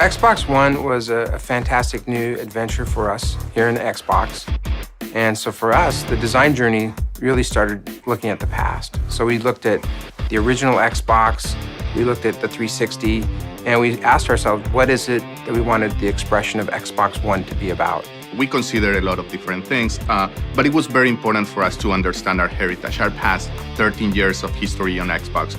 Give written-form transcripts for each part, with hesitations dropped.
Xbox One was a fantastic new adventure for us here in the Xbox. And so for us, the design journey really started looking at the past. So we looked at the original Xbox, we looked at the 360, and we asked ourselves, what is it that we wanted the expression of Xbox One to be about? We considered a lot of different things, but it was very important for us to understand our heritage, our past 13 years of history on Xbox,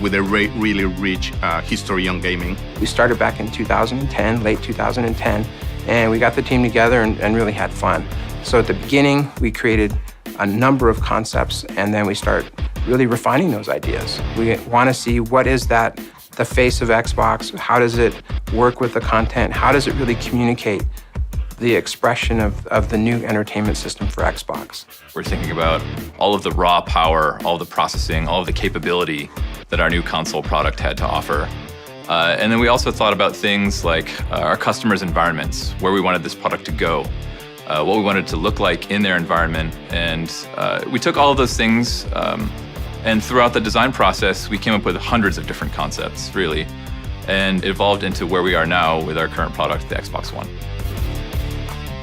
with a really rich history on gaming. We started back in 2010, late 2010, and we got the team together and really had fun. So at the beginning, we created a number of concepts, and then we start really refining those ideas. We want to see what is that, the face of Xbox, how does it work with the content, how does it really communicate the expression of the new entertainment system for Xbox. We're thinking about all of the raw power, all of the processing, all of the capability that our new console product had to offer. And then we also thought about things like our customers' environments, where we wanted this product to go, what we wanted it to look like in their environment. And we took all of those things, and throughout the design process, we came up with hundreds of different concepts, really, and it evolved into where we are now with our current product, the Xbox One.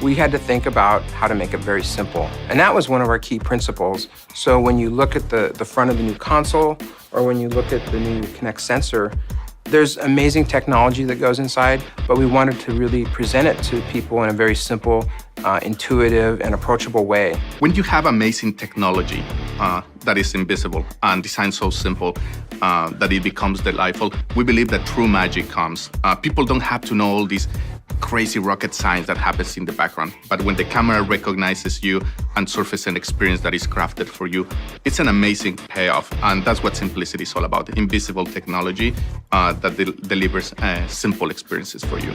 We had to think about how to make it very simple. And that was one of our key principles. So when you look at the front of the new console, or when you look at the new Kinect sensor, there's amazing technology that goes inside, but we wanted to really present it to people in a very simple, intuitive, and approachable way. When you have amazing technology that is invisible and designed so simple that it becomes delightful, we believe that true magic comes. People don't have to know all these crazy rocket science that happens in the background. But when the camera recognizes you and surfaces an experience that is crafted for you, it's an amazing payoff. And that's what simplicity is all about, invisible technology that delivers simple experiences for you.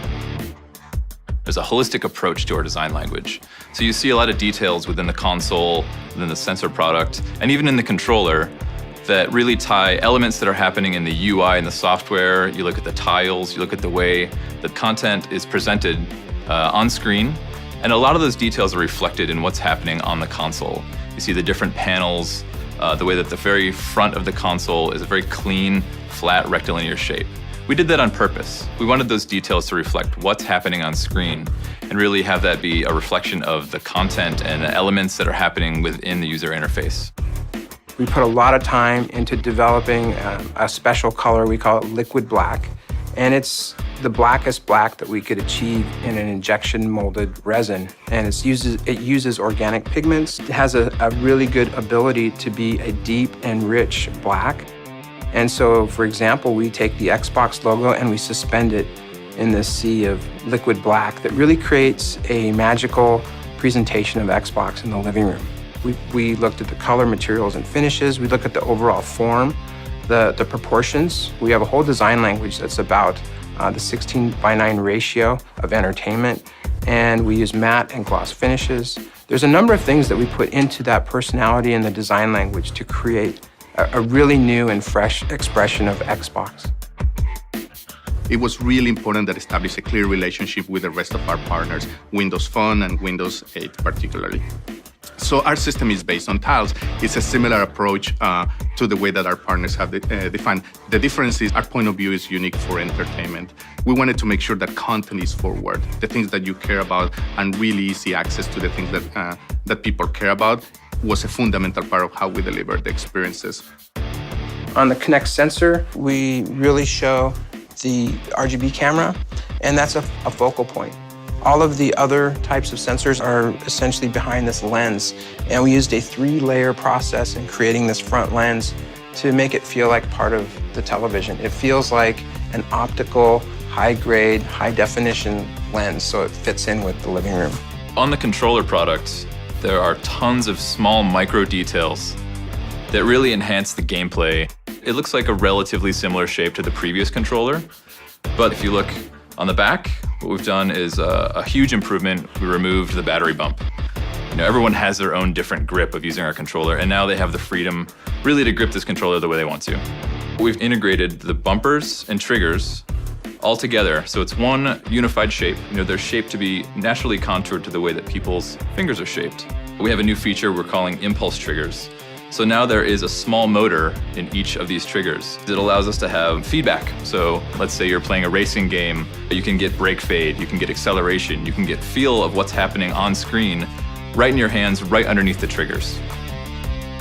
There's a holistic approach to our design language. So you see a lot of details within the console, within the sensor product, and even in the controller that really tie elements that are happening in the UI and the software. You look at the tiles, you look at the way that content is presented on screen, and a lot of those details are reflected in what's happening on the console. You see the different panels, the way that the very front of the console is a very clean, flat, rectilinear shape. We did that on purpose. We wanted those details to reflect what's happening on screen and really have that be a reflection of the content and the elements that are happening within the user interface. We put a lot of time into developing a special color, we call it liquid black, and it's the blackest black that we could achieve in an injection molded resin. And it uses organic pigments. It has a really good ability to be a deep and rich black. And so, for example, we take the Xbox logo and we suspend it in this sea of liquid black that really creates a magical presentation of Xbox in the living room. We looked at the color, materials, and finishes. We looked at the overall form, the proportions. We have a whole design language that's about the 16:9 ratio of entertainment, and we use matte and gloss finishes. There's a number of things that we put into that personality and the design language to create a really new and fresh expression of Xbox. It was really important that establish a clear relationship with the rest of our partners, Windows Phone and Windows 8 particularly. So our system is based on tiles. It's a similar approach to the way that our partners have defined. The difference is our point of view is unique for entertainment. We wanted to make sure that content is forward, the things that you care about, and really easy access to the things that people care about was a fundamental part of how we deliver the experiences. On the Kinect sensor, we really show the RGB camera, and that's a focal point. All of the other types of sensors are essentially behind this lens, and we used a 3-layer process in creating this front lens to make it feel like part of the television. It feels like an optical, high-grade, high-definition lens, so it fits in with the living room. On the controller product, there are tons of small micro details that really enhance the gameplay. It looks like a relatively similar shape to the previous controller, but if you look on the back, what we've done is a huge improvement. We removed the battery bump. Everyone has their own different grip of using our controller, and now they have the freedom really to grip this controller the way they want to. We've integrated the bumpers and triggers all together, so it's one unified shape. They're shaped to be naturally contoured to the way that people's fingers are shaped. We have a new feature we're calling impulse triggers So now there is a small motor in each of these triggers. It allows us to have feedback. So let's say you're playing a racing game, you can get brake fade, you can get acceleration, you can get feel of what's happening on screen right in your hands, right underneath the triggers.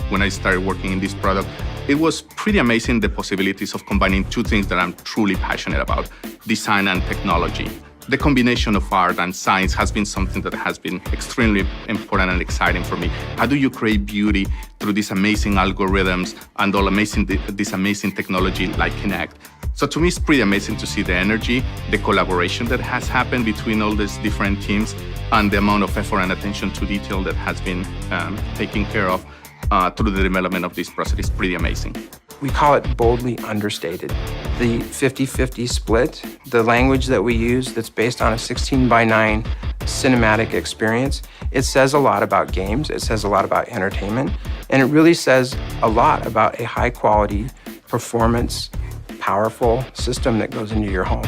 When I started working in this product, it was pretty amazing the possibilities of combining two things that I'm truly passionate about, design and technology. The combination of art and science has been something that has been extremely important and exciting for me. How do you create beauty through these amazing algorithms and this amazing technology like Kinect? So to me, it's pretty amazing to see the energy, the collaboration that has happened between all these different teams, and the amount of effort and attention to detail that has been taken care of through the development of this process. Is pretty amazing. We call it boldly understated. The 50-50 split, the language that we use that's based on a 16:9 cinematic experience, it says a lot about games, it says a lot about entertainment, and it really says a lot about a high quality, performance, powerful system that goes into your home.